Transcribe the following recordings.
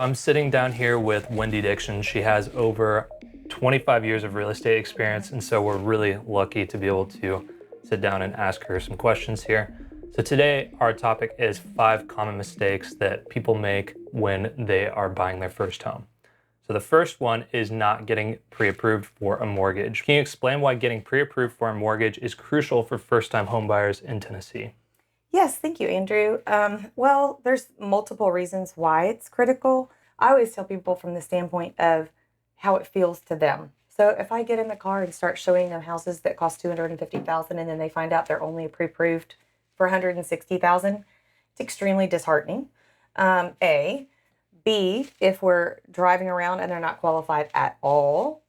I'm sitting down here with Wendy Dixon. She has over 25 years of real estate experience, and so we're really lucky to be able to sit down and ask her some questions here. So today, our topic is 5 common mistakes that people make when they are buying their first home. So the first one is not getting pre-approved for a mortgage. Can you explain why getting pre-approved for a mortgage is crucial for first-time homebuyers in Tennessee? Yes, thank you, Andrew. Well, there's multiple reasons why it's critical. I always tell people from the standpoint of how it feels to them. So if I get in the car and start showing them houses that cost 250,000 and then they find out they're only pre-approved for 160,000, it's extremely disheartening. A, B, if we're driving around and they're not qualified at all,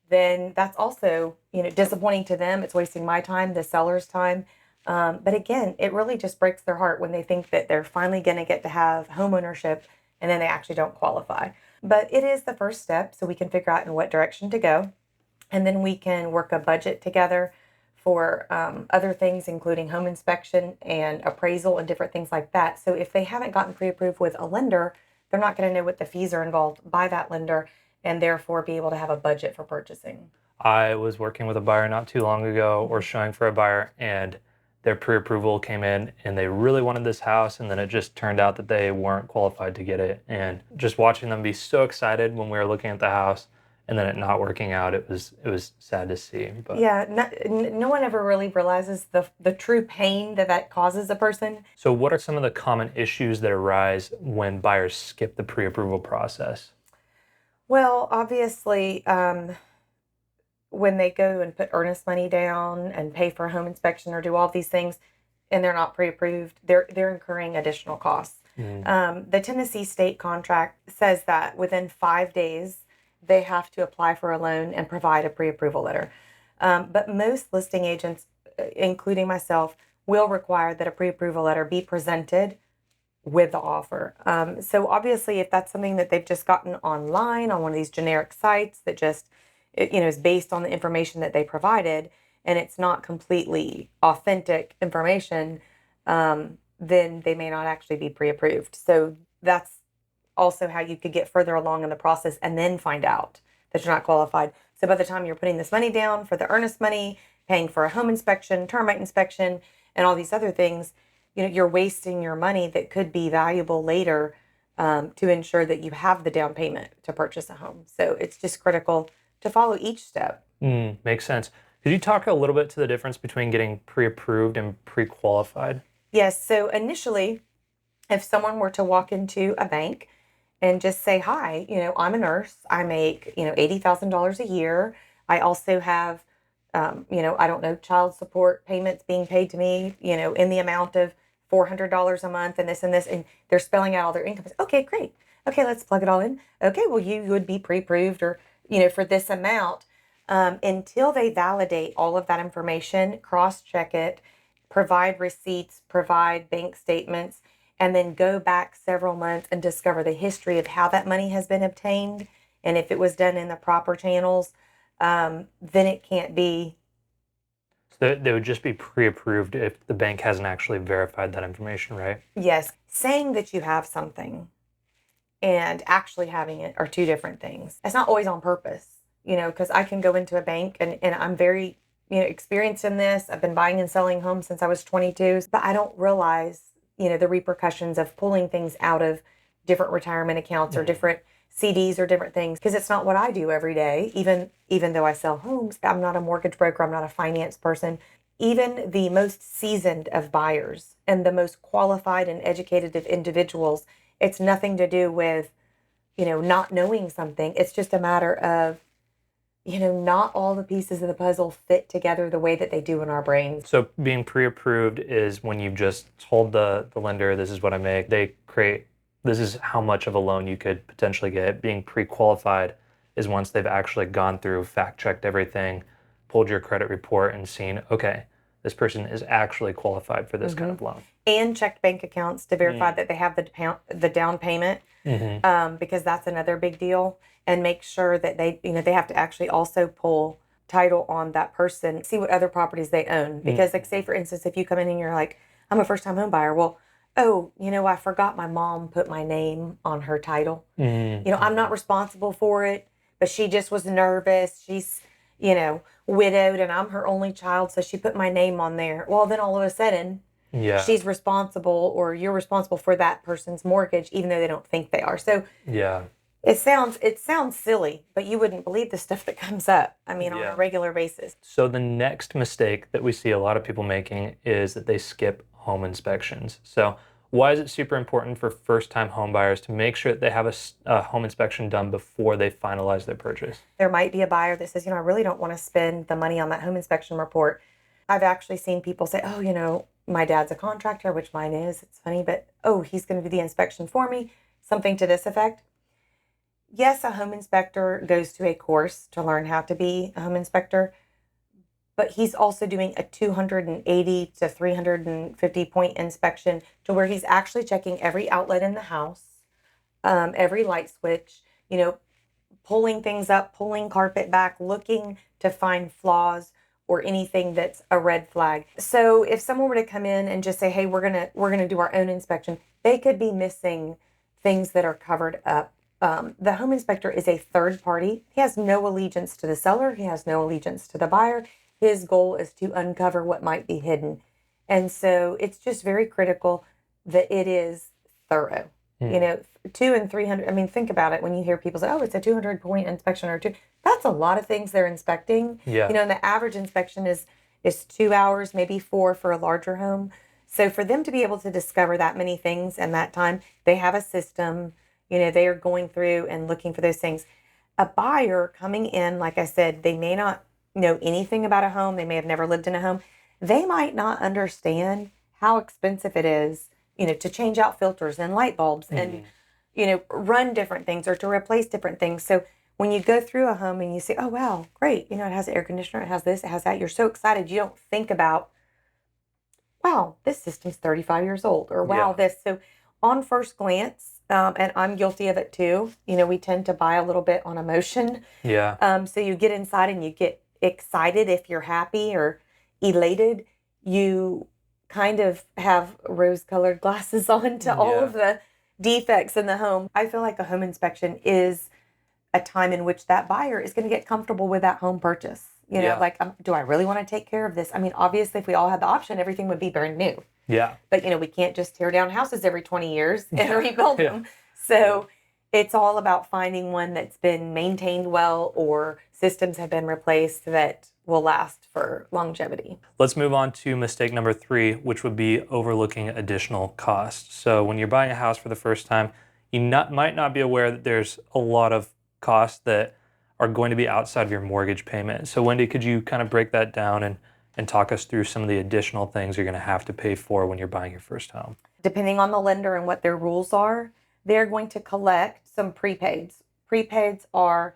then that's also, disappointing to them. It's wasting my time, the seller's time. But again, it really just breaks their heart when they think that they're finally going to get to have home ownership and then they actually don't qualify. But it is the first step so we can figure out in what direction to go. And then we can work a budget together for other things, including home inspection and appraisal and different things like that. So if they haven't gotten pre-approved with a lender, they're not going to know what the fees are involved by that lender and therefore be able to have a budget for purchasing. I was working with a buyer not too long ago, or showing for a buyer, and their pre-approval came in and they really wanted this house, and then it just turned out that they weren't qualified to get it. And just watching them be so excited when we were looking at the house and then it not working out, it was sad to see. But Yeah, no one ever really realizes the true pain that causes a person. so what are some of the common issues that arise when buyers skip the pre-approval process? Well, obviously, when they go and put earnest money down and pay for a home inspection or do all these things, and they're not pre-approved, they're incurring additional costs. Mm. The Tennessee state contract says that within 5 days they have to apply for a loan and provide a pre-approval letter. But most listing agents, including myself, will require that a pre-approval letter be presented with the offer. So obviously, if that's something that they've just gotten online on one of these generic sites that just is based on the information that they provided, and it's not completely authentic information, then they may not actually be pre-approved. So that's also how you could get further along in the process and then find out that you're not qualified. So by the time you're putting this money down for the earnest money, paying for a home inspection, termite inspection, and all these other things, you're wasting your money that could be valuable later, to ensure that you have the down payment to purchase a home. So it's just critical to follow each step. Makes sense. Could you talk a little bit to the difference between getting pre-approved and pre-qualified? Yes. So initially, if someone were to walk into a bank and just say, "Hi, I'm a nurse. I make, $80,000 a year. I also have, I don't know, child support payments being paid to me, in the amount of $400 a month and this and this," and they're spelling out all their income. Okay, great. Okay, let's plug it all in. Okay, well, you would be pre-approved or, for this amount, until they validate all of that information, cross-check it, provide receipts, provide bank statements, and then go back several months and discover the history of how that money has been obtained. And if it was done in the proper channels, then it can't be. So they would just be pre-approved if the bank hasn't actually verified that information, right? Yes, saying that you have something and actually having it are two different things. It's not always on purpose, because I can go into a bank and I'm very, experienced in this. I've been buying and selling homes since I was 22, but I don't realize, the repercussions of pulling things out of different retirement accounts or different CDs or different things, because it's not what I do every day. Even though I sell homes, I'm not a mortgage broker, I'm not a finance person. Even the most seasoned of buyers and the most qualified and educated of individuals, it's nothing to do with, not knowing something. It's just a matter of, not all the pieces of the puzzle fit together the way that they do in our brains. So being pre-approved is when you've just told the lender, this is what I make. This is how much of a loan you could potentially get. Being pre-qualified is once they've actually gone through, fact-checked everything, pulled your credit report and seen, okay, this person is actually qualified for this kind of loan. And checked bank accounts to verify that they have the down payment, because that's another big deal. And make sure that they have to actually also pull title on that person, see what other properties they own. Because, like, say for instance, if you come in and you're like, "I'm a first time home buyer," well, oh, I forgot my mom put my name on her title. I'm not responsible for it, but she just was nervous. She's, widowed and I'm her only child. So she put my name on there. Well, then all of a sudden Yeah. she's responsible or you're responsible for that person's mortgage, even though they don't think they are. So Yeah. it sounds silly, but you wouldn't believe the stuff that comes up. I mean, on Yeah. a regular basis. So the next mistake that we see a lot of people making is that they skip home inspections. So why is it super important for first-time home buyers to make sure that they have a home inspection done before they finalize their purchase? There might be a buyer that says, I really don't want to spend the money on that home inspection report. I've actually seen people say, oh, my dad's a contractor, which mine is. It's funny, but oh, he's going to do the inspection for me. Something to this effect. Yes, a home inspector goes to a course to learn how to be a home inspector, but he's also doing a 280 to 350 point inspection to where he's actually checking every outlet in the house, every light switch, pulling things up, pulling carpet back, looking to find flaws or anything that's a red flag. So if someone were to come in and just say, "Hey, we're gonna do our own inspection," they could be missing things that are covered up. The home inspector is a third party. He has no allegiance to the seller. He has no allegiance to the buyer. His goal is to uncover what might be hidden. And so it's just very critical that it is thorough. 2 and 300. I mean, think about it when you hear people say, oh, it's a 200 point inspection or two. That's a lot of things they're inspecting. Yeah. And the average inspection is 2 hours, maybe 4 for a larger home. So for them to be able to discover that many things in that time, they have a system. They are going through and looking for those things. A buyer coming in, like I said, they may not know anything about a home. They may have never lived in a home. They might not understand how expensive it is, to change out filters and light bulbs and, run different things or to replace different things. So when you go through a home and you say, oh, wow, great. It has an air conditioner. It has this, it has that. You're so excited. You don't think about, wow, this system's 35 years old or wow, this. So on first glance, and I'm guilty of it too. We tend to buy a little bit on emotion. Yeah. So you get inside and you get excited if you're happy or elated. You kind of have rose-colored glasses on to all of the defects in the home. I feel like a home inspection is a time in which that buyer is going to get comfortable with that home purchase. Do I really want to take care of this? I mean, obviously, if we all had the option, everything would be brand new. Yeah. But, we can't just tear down houses every 20 years and rebuild them. So it's all about finding one that's been maintained well or systems have been replaced that will last for longevity. Let's move on to mistake number 3, which would be overlooking additional costs. So when you're buying a house for the first time, you might not be aware that there's a lot of costs that are going to be outside of your mortgage payment. So Wendy, could you kind of break that down and talk us through some of the additional things you're going to have to pay for when you're buying your first home? Depending on the lender and what their rules are, they're going to collect some prepaids. Prepaids are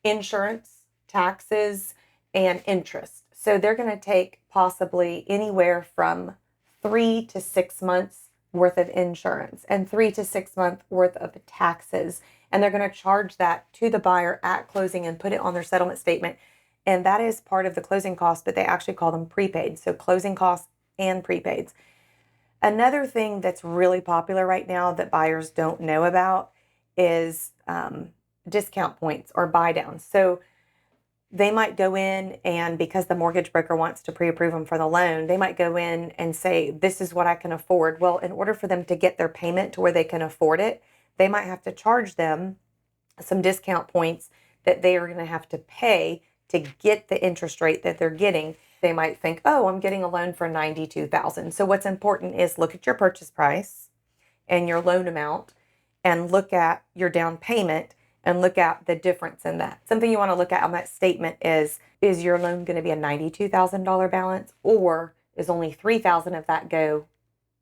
insurance, taxes, and interest. So they're going to take possibly anywhere from 3 to 6 months worth of insurance and 3 to 6 months worth of taxes. And they're going to charge that to the buyer at closing and put it on their settlement statement. And that is part of the closing costs, but they actually call them prepaid. So closing costs and prepaids. Another thing that's really popular right now that buyers don't know about is discount points or buy downs. So they might go in and because the mortgage broker wants to pre-approve them for the loan, they might go in and say, this is what I can afford. Well, in order for them to get their payment to where they can afford it, they might have to charge them some discount points that they are going to have to pay to get the interest rate that they're getting. They might think, oh, I'm getting a loan for $92,000. So what's important is look at your purchase price and your loan amount and look at your down payment and look at the difference in that. Something you want to look at on that statement is your loan going to be a $92,000 balance or is only $3,000 of that go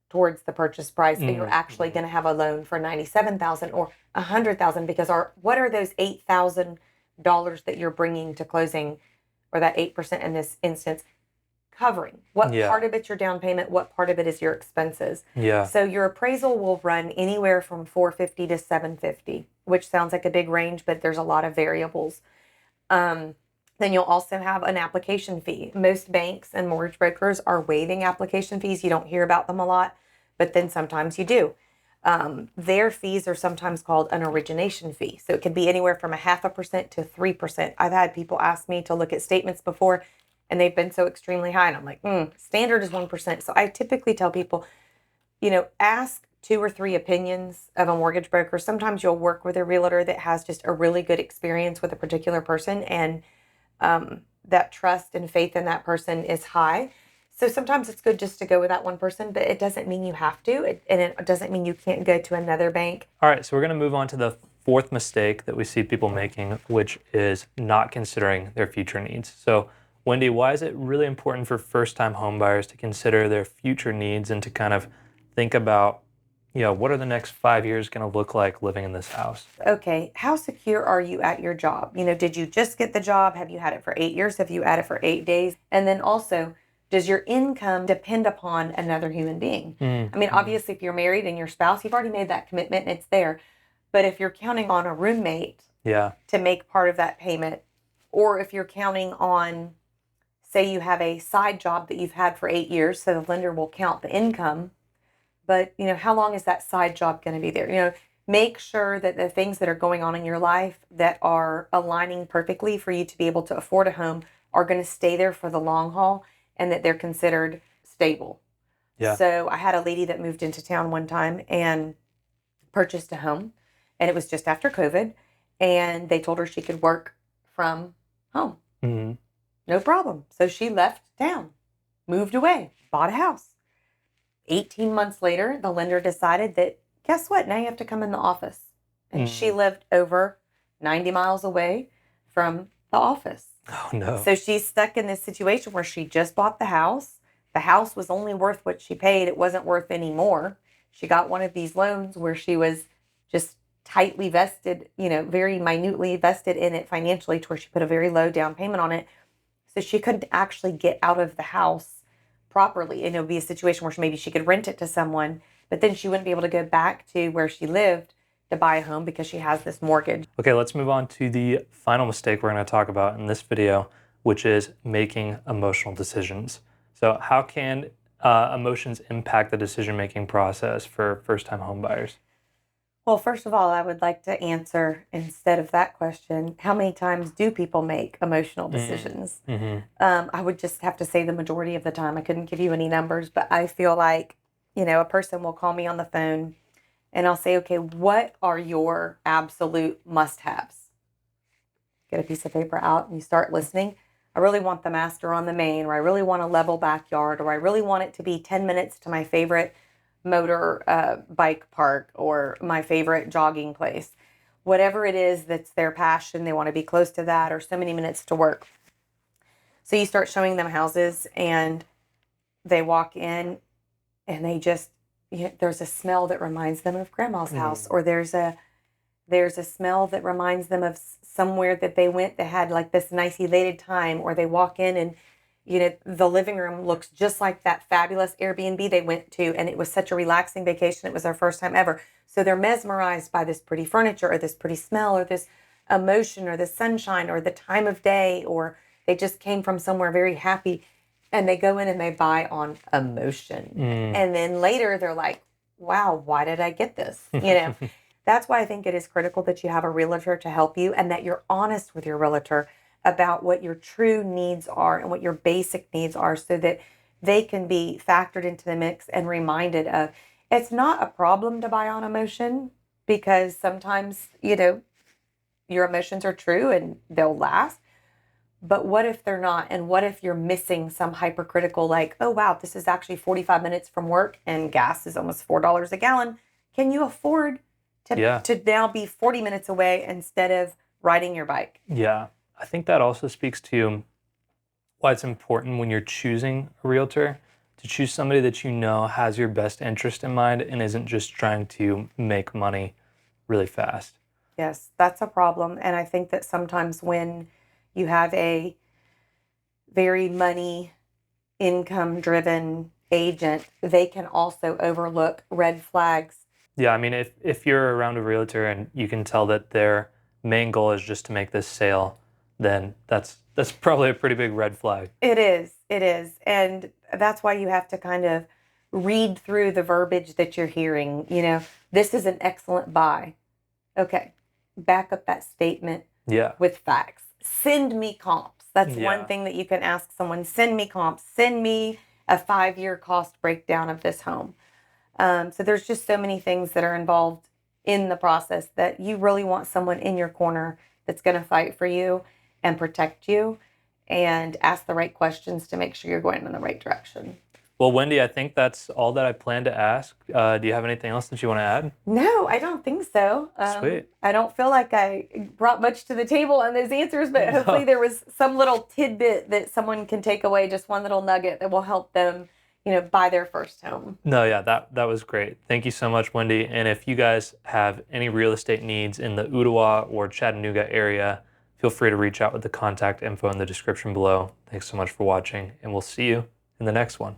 towards the purchase price and you're actually going to have a loan for $97,000 or $100,000 because what are those $8,000 that you're bringing to closing or that 8% in this instance covering? What part of it's your down payment? What part of it is your expenses? Yeah. So your appraisal will run anywhere from $450 to $750, which sounds like a big range, but there's a lot of variables. Then you'll also have an application fee. Most banks and mortgage brokers are waiving application fees. You don't hear about them a lot, but then sometimes you do. Their fees are sometimes called an origination fee. So it could be anywhere from 0.5% to 3%. I've had people ask me to look at statements before and they've been so extremely high. And I'm like, standard is 1%. So I typically tell people, ask 2 or 3 opinions of a mortgage broker. Sometimes you'll work with a realtor that has just a really good experience with a particular person, and that trust and faith in that person is high. So sometimes it's good just to go with that one person, but it doesn't mean you have to, and it doesn't mean you can't go to another bank. All right, so we're going to move on to the fourth mistake that we see people making, which is not considering their future needs. So, Wendy, why is it really important for first-time homebuyers to consider their future needs and to kind of think about, what are the next 5 years going to look like living in this house? Okay, how secure are you at your job? Did you just get the job? Have you had it for 8 years? Have you had it for 8 days? And then also, does your income depend upon another human being? I mean, obviously, if you're married and your spouse, you've already made that commitment and it's there. But if you're counting on a roommate to make part of that payment, or if you're counting on, say you have a side job that you've had for 8 years, so the lender will count the income, but how long is that side job going to be there? Make sure that the things that are going on in your life that are aligning perfectly for you to be able to afford a home are going to stay there for the long haul, and that they're considered stable. Yeah. So I had a lady that moved into town one time and purchased a home, and it was just after COVID, and they told her she could work from home. Mm-hmm. No problem. So she left town, moved away, bought a house. 18 months later, the lender decided that, guess what? Now you have to come in the office. And she lived over 90 miles away from the office. Oh, no. So she's stuck in this situation where she just bought the house. The house was only worth what she paid. It wasn't worth any more. She got one of these loans where she was just tightly vested, very minutely vested in it financially, to where she put a very low down payment on it. So she couldn't actually get out of the house properly. And it would be a situation where maybe she could rent it to someone, but then she wouldn't be able to go back to where she lived to buy a home because she has this mortgage. Okay, let's move on to the final mistake we're going to talk about in this video, which is making emotional decisions. So how can emotions impact the decision-making process for first-time homebuyers? Well, first of all, I would like to answer, instead of that question, how many times do people make emotional decisions? I would just have to say the majority of the time. I couldn't give you any numbers, but I feel like, a person will call me on the phone and I'll say, okay, what are your absolute must-haves? Get a piece of paper out and you start listening. I really want the master on the main, or I really want a level backyard, or I really want it to be 10 minutes to my favorite motor bike park, or my favorite jogging place. Whatever it is that's their passion, they want to be close to that, or so many minutes to work. So you start showing them houses and they walk in and they just, there's a smell that reminds them of grandma's house, or there's a smell that reminds them of somewhere that they went that had like this nice elated time, or they walk in and the living room looks just like that fabulous Airbnb they went to, and it was such a relaxing vacation. It was their first time ever. So they're mesmerized by this pretty furniture, or this pretty smell, or this emotion, or the sunshine, or the time of day, or they just came from somewhere very happy, and they go in and they buy on emotion. And then later they're like, wow, why did I get this? That's why I think it is critical that you have a realtor to help you, and that you're honest with your realtor about what your true needs are and what your basic needs are, so that they can be factored into the mix and reminded of, it's not a problem to buy on emotion, because sometimes, your emotions are true and they'll last. But what if they're not? And what if you're missing some hypercritical, like, oh, wow, this is actually 45 minutes from work and gas is almost $4 a gallon. Can you afford to now be 40 minutes away instead of riding your bike? Yeah. I think that also speaks to why it's important when you're choosing a realtor to choose somebody that has your best interest in mind and isn't just trying to make money really fast. Yes, that's a problem. And I think that sometimes when you have a very money, income-driven agent, they can also overlook red flags. Yeah, I mean, if you're around a realtor and you can tell that their main goal is just to make this sale, then that's probably a pretty big red flag. It is. And that's why you have to kind of read through the verbiage that you're hearing. This is an excellent buy. Okay, back up that statement Yeah. with facts. Send me comps. That's one Yeah. thing that you can ask someone. Send me comps. Send me a 5-year cost breakdown of this home. So there's just so many things that are involved in the process that you really want someone in your corner that's going to fight for you and protect you and ask the right questions to make sure you're going in the right direction. Well, Wendy, I think that's all that I plan to ask. Do you have anything else that you want to add? No, I don't think so. Sweet. I don't feel like I brought much to the table on those answers, but hopefully No. there was some little tidbit that someone can take away, just one little nugget that will help them, buy their first home. No, yeah, that was great. Thank you so much, Wendy. And if you guys have any real estate needs in the Ottawa or Chattanooga area, feel free to reach out with the contact info in the description below. Thanks so much for watching, and we'll see you in the next one.